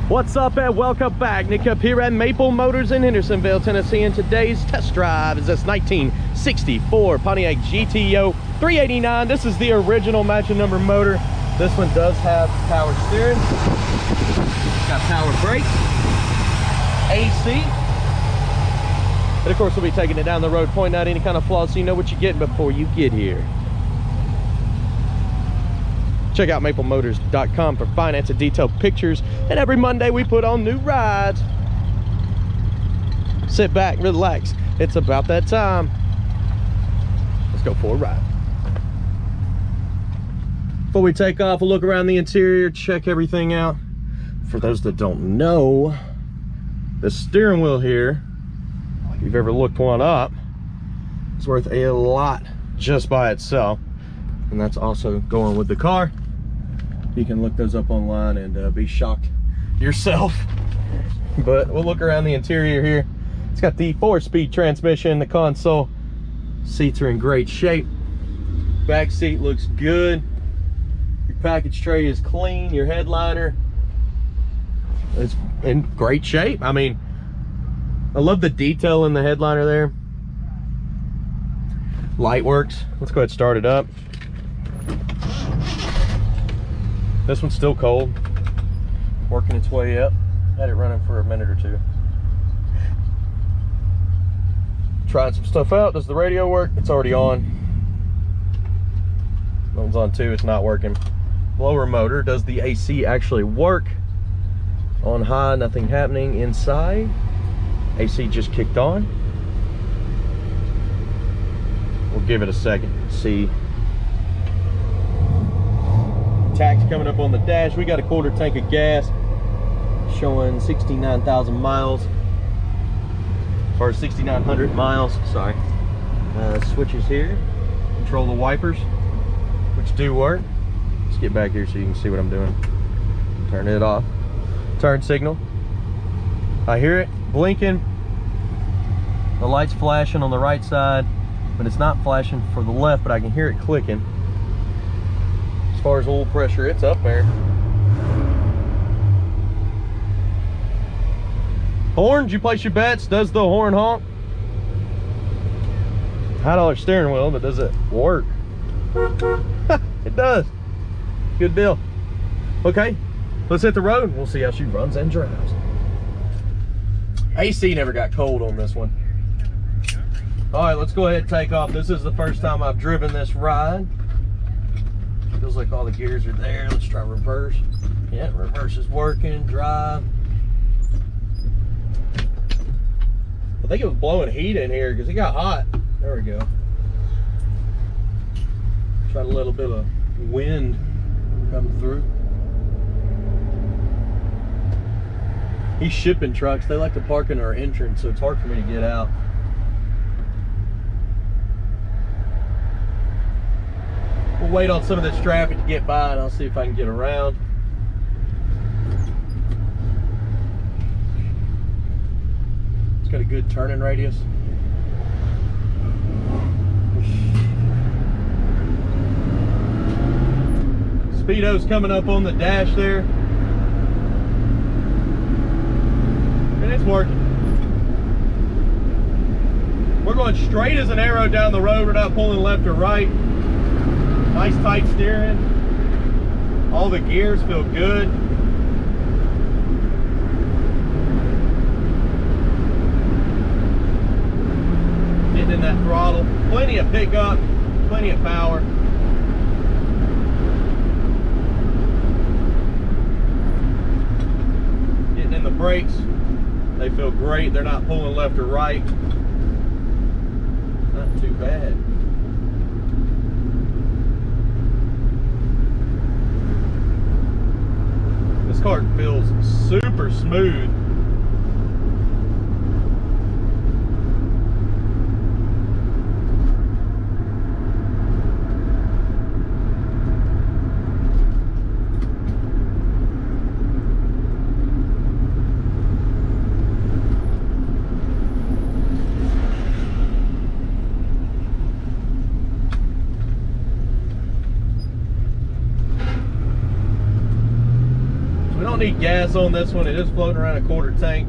What's up and welcome back. Nick up here at Maple Motors in Hendersonville, Tennessee, and today's test drive is this 1964 Pontiac GTO 389. This is the original matching number motor. This one does have power steering, got power brakes, AC, and of course we'll be taking it down the road, pointing out any kind of flaws so you know what you're getting before you get here. Check out maplemotors.com for finance and detailed pictures, and every Monday we put on new rides. Sit back, relax, it's about that time. Let's go for a ride. Before we take off, we'll look around the interior, check everything out. For those that don't know, the steering wheel here, if you've ever looked one up, it's worth a lot just by itself, and that's also going with the car. You can look those up online and be shocked yourself. But we'll look around the interior here. It's got the 4-speed transmission. The console seats are in great shape. Back seat looks good. Your package tray is clean. Your headliner is in great shape. I mean, I love the detail in the headliner there. Light works. Let's go ahead and start it up. This one's still cold, working its way up. Had it running for a minute or two. Trying some stuff out. Does the radio work? It's already on. That one's on too, it's not working. Blower motor. Does the AC actually work? On high, nothing happening inside. AC just kicked on. We'll give it a second, see. Tach coming up on the dash. We got a quarter tank of gas showing 69,000 miles, or 6,900 miles, sorry. Switches here, control the wipers, which do work. Let's get back here so you can see what I'm doing. Turn it off. Turn signal. I hear it blinking. The light's flashing on the right side, but it's not flashing for the left, but I can hear it clicking. As far as oil pressure, it's up there. Horn, did you place your bets? Does the horn honk? $5 steering wheel, but does it work? It does. Good deal. Okay, let's hit the road. We'll see how she runs and drives. AC never got cold on this one. All right, let's go ahead and take off. This is the first time I've driven this ride. Feels like all the gears are there. Let's try reverse. Yeah, reverse is working. Drive. I think it was blowing heat in here because it got hot. There we go. Tried a little bit of wind coming through. These shipping trucks, they like to park in our entrance, so it's hard for me to get out. We'll wait on some of this traffic to get by and I'll see if I can get around. It's got a good turning radius. Speedo's coming up on the dash there. And it's working. We're going straight as an arrow down the road. We're not pulling left or right. Nice tight steering. All the gears feel good. Getting in that throttle. Plenty of pickup, plenty of power. Getting in the brakes. They feel great. They're not pulling left or right. Not too bad. This car feels super smooth. don't need gas on this one. It is floating around a quarter tank.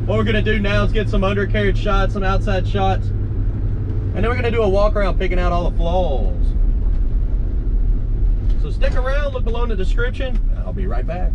What we're gonna do now is get some undercarriage shots, some outside shots, and then we're gonna do a walk around picking out all the flaws. So stick around, look below in the description. I'll be right back.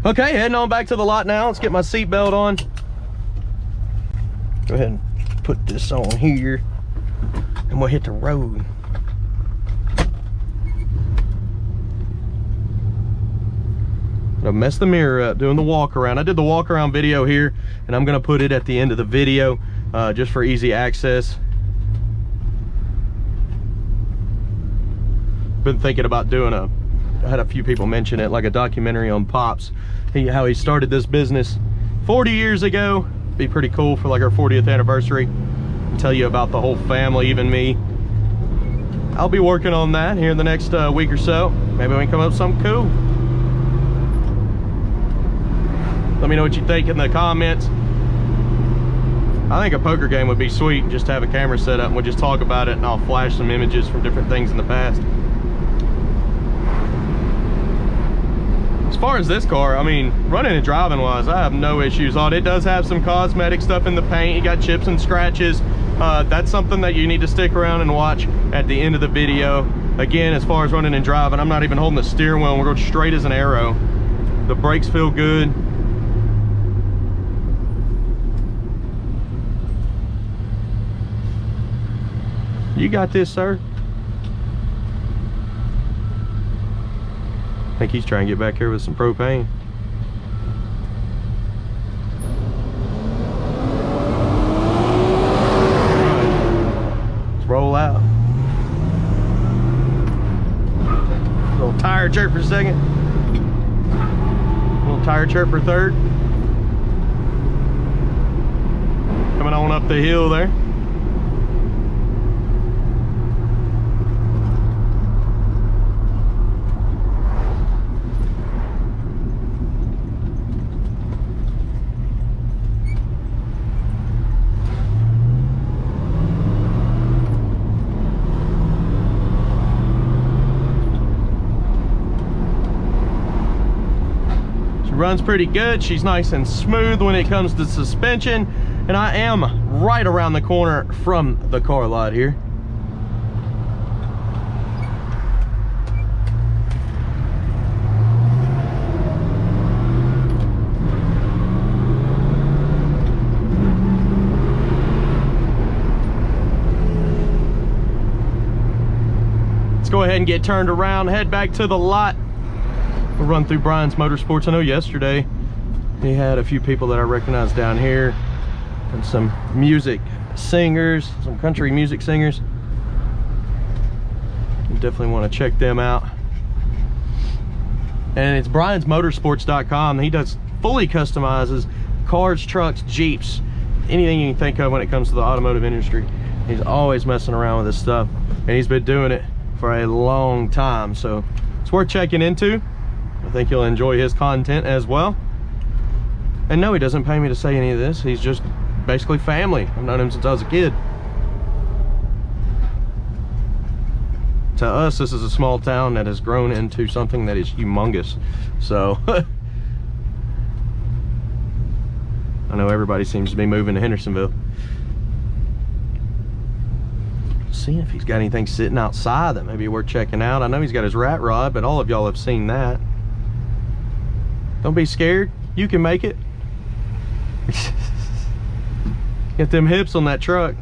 Okay, heading on back to the lot now. Let's get my seatbelt on. Go ahead and put this on here, and we'll hit the road. I messed the mirror up doing the walk around. I did the walk around video here, and I'm gonna put it at the end of the video just for easy access. Been thinking about doing I had a few people mention it, like a documentary on Pops, how he started this business 40 years ago. Be pretty cool for like our 40th anniversary. Tell you about the whole family, even me. I'll be working on that here in the next week or so. Maybe we can come up with something cool. Let me know what you think in the comments. I think a poker game would be sweet, just to have a camera set up and we'll just talk about it, and I'll flash some images from different things in the past. As far as this car, I mean, running and driving wise, I have no issues on it. It does have some cosmetic stuff in the paint. You got chips and scratches. That's something that you need to stick around and watch at the end of the video. Again, as far as running and driving, I'm not even holding the steering wheel. We're going straight as an arrow. The brakes feel good. You got this, sir. I think he's trying to get back here with some propane. Let's roll out. Little tire chirper second. Little tire chirper third. Coming on up the hill there. runs pretty good. She's nice and smooth when it comes to suspension. And I am right around the corner from the car lot here. Let's go ahead and get turned around, head back to the lot. We'll run through Brian's Motorsports. I know yesterday he had a few people that I recognized down here and some music singers, some country music singers. You definitely want to check them out. And it's briansmotorsports.com. He does fully customizes cars, trucks, Jeeps, anything you can think of when it comes to the automotive industry. He's always messing around with this stuff, and he's been doing it for a long time, so it's worth checking into. I think you'll enjoy his content as well. And no, he doesn't pay me to say any of this. He's just basically family. I've known him since I was a kid. To us, this is a small town that has grown into something that is humongous. So I know everybody seems to be moving to Hendersonville. Seeing if he's got anything sitting outside that may be worth checking out. I know he's got his rat rod, but all of y'all have seen that. Don't be scared, you can make it. Get them hips on that truck.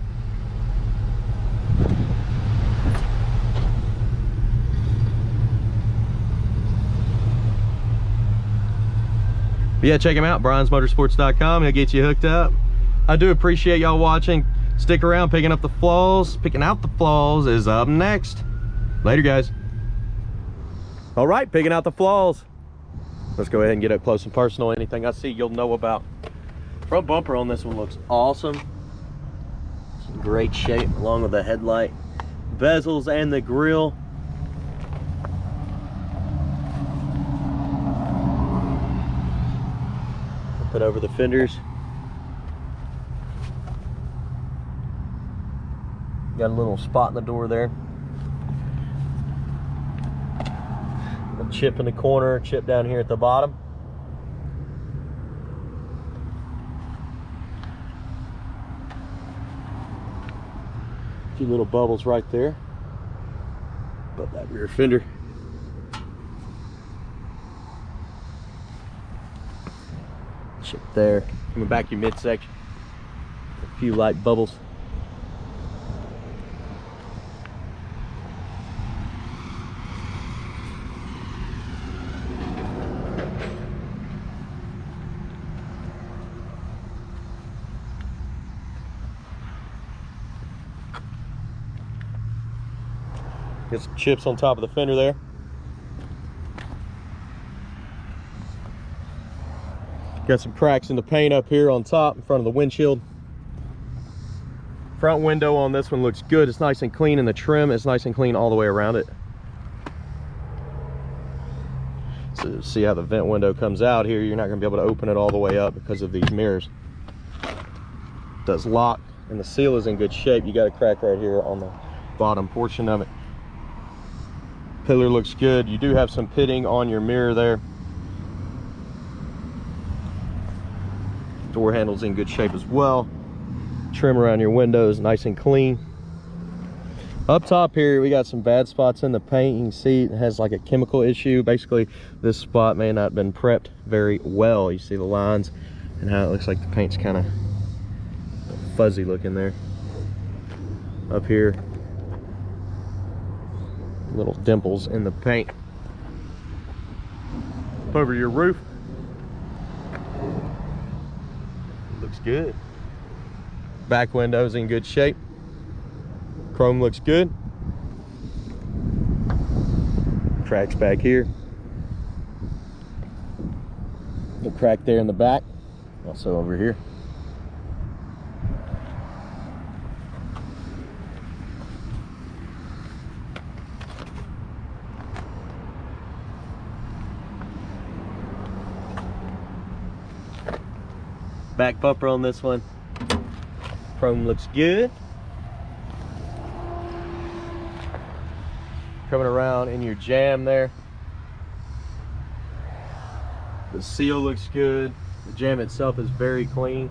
But yeah, check him out, briansmotorsports.com. He'll get you hooked up. I do appreciate y'all watching. Stick around. Picking out the flaws is up next. Later, guys. All right, picking out the flaws. Let's go ahead and get up close and personal. Anything I see you'll know about. Front bumper on this one looks awesome. It's in great shape, along with the headlight bezels and the grille. Put over the fenders. Got a little spot in the door there. A chip in the corner, chip down here at the bottom. A few little bubbles right there above that rear fender. Chip there. Coming back your midsection. A few light bubbles. Get some chips on top of the fender there. Got some cracks in the paint up here on top in front of the windshield. Front window on this one looks good. It's nice and clean, and the trim is nice and clean all the way around it. So see how the vent window comes out here. You're not going to be able to open it all the way up because of these mirrors. It does lock, and the seal is in good shape. You got a crack right here on the bottom portion of it. Pillar looks good. You do have some pitting on your mirror there. Door handle's in good shape as well. Trim around your windows, nice and clean. Up top here, we got some bad spots in the paint. You can see it has like a chemical issue. Basically, this spot may not have been prepped very well. You see the lines and how it looks like the paint's kind of fuzzy looking there. Up here, little dimples in the paint. Up over your roof, looks good. Back window's in good shape. Chrome looks good. Cracks back here. Little crack there in the back. Also over here. Back bumper on this one. Chrome looks good. Coming around in your jam there. The seal looks good. The jam itself is very clean.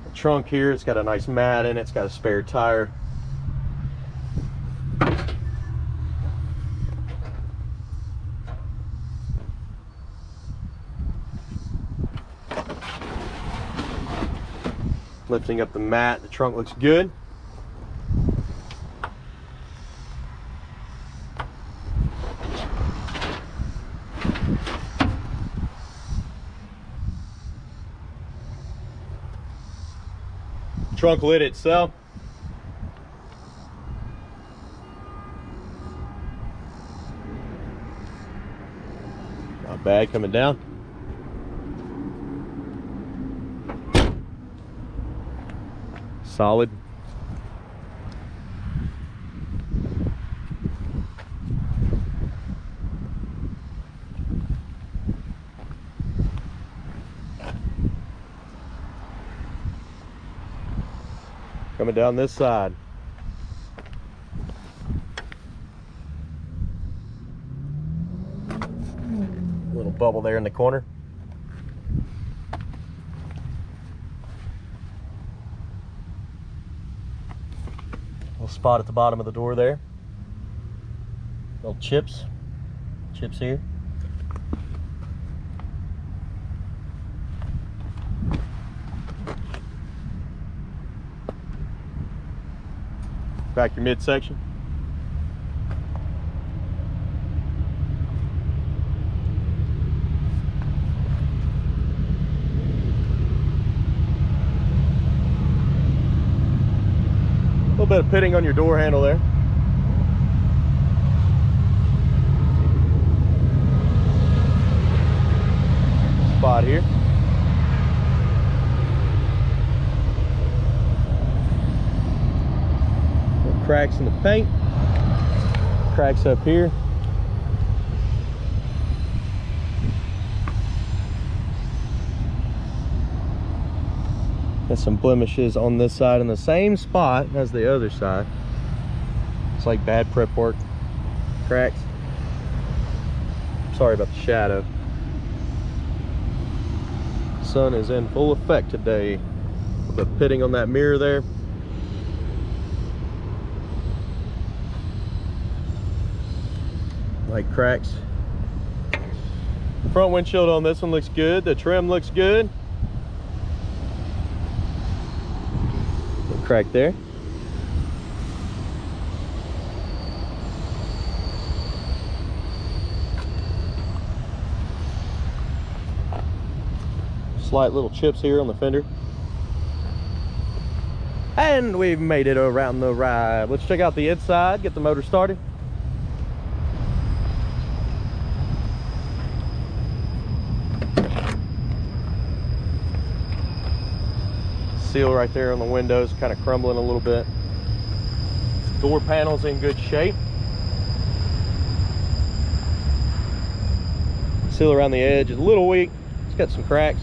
The trunk here, it's got a nice mat in it. It's got a spare tire. Lifting up the mat, the trunk looks good. Trunk lid itself, not bad coming down. Solid. Coming down this side. Little bubble there in the corner. Little spot at the bottom of the door there. Little chips here. Back your midsection. A little bit of pitting on your door handle there. Spot here. Cracks in the paint, cracks up here. Got some blemishes on this side in the same spot as the other side. It's like bad prep work. Cracks. Sorry about the shadow. Sun is in full effect today. A little bit of pitting on that mirror there. Like cracks. The front windshield on this one looks good. The trim looks good. Little crack there. Slight little chips here on the fender. And we've made it around the ride. Let's check out the inside, get the motor started. Seal right there on the windows, kind of crumbling a little bit. Door panel's in good shape. Seal around the edge is a little weak. It's got some cracks.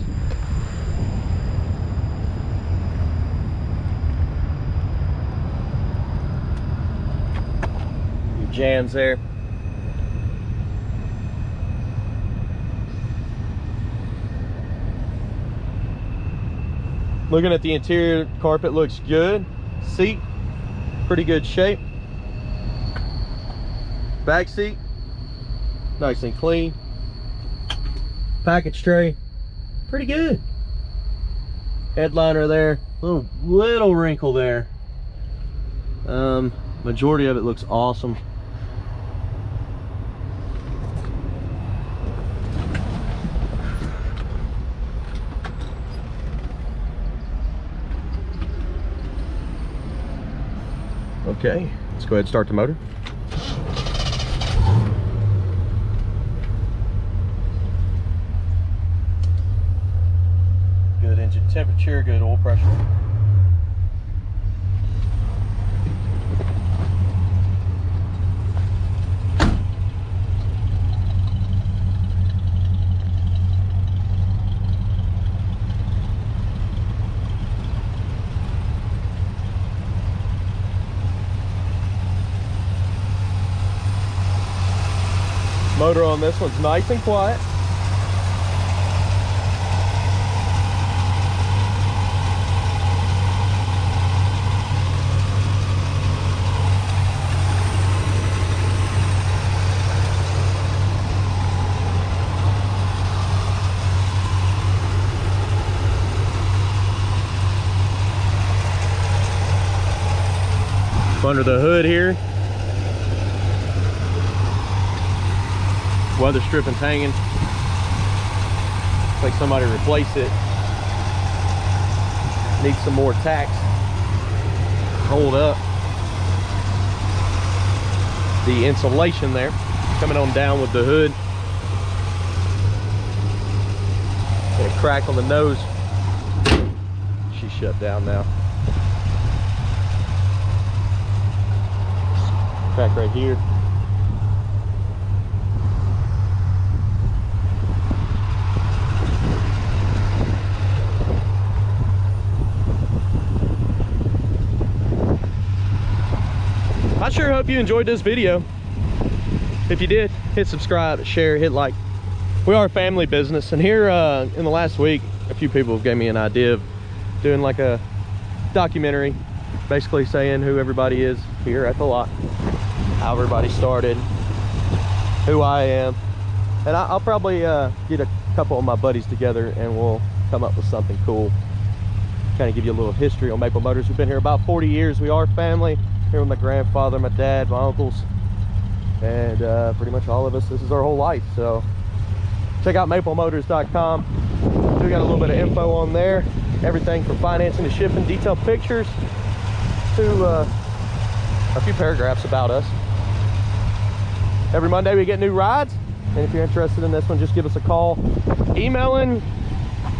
Your jams there. Looking at the interior, carpet looks good. Seat, pretty good shape. Back seat, nice and clean. Package tray, pretty good. Headliner there, little wrinkle there. Majority of it looks awesome. Okay, let's go ahead and start the motor. Good engine temperature, good oil pressure. Motor on this one's nice and quiet. Under the hood here, weather stripping's hanging. Looks like somebody replaced it. Needs some more tacks. Hold up the insulation there. Coming on down with the hood. Got a crack on the nose. She's shut down now. Crack right here. I sure hope you enjoyed this video. If you did, hit subscribe, share, hit like. We are a family business, and here in the last week, a few people gave me an idea of doing like a documentary, basically saying who everybody is here at the lot, how everybody started, who I am, and I'll probably get a couple of my buddies together and we'll come up with something cool. Kind of give you a little history on Maple Motors. We've been here about 40 years. We are family. Here with my grandfather, my dad, my uncles, and pretty much all of us. This is our whole life. So check out maplemotors.com. We got a little bit of info on there. Everything from financing to shipping, detailed pictures to a few paragraphs about us. Every Monday we get new rides, and if you're interested in this one, just give us a call. Emailing,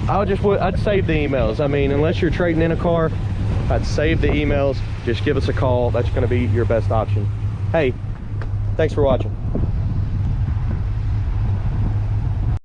I'd save the emails. I mean, unless you're trading in a car, I'd save the emails. Just give us a call. That's going to be your best option. Hey, thanks for watching.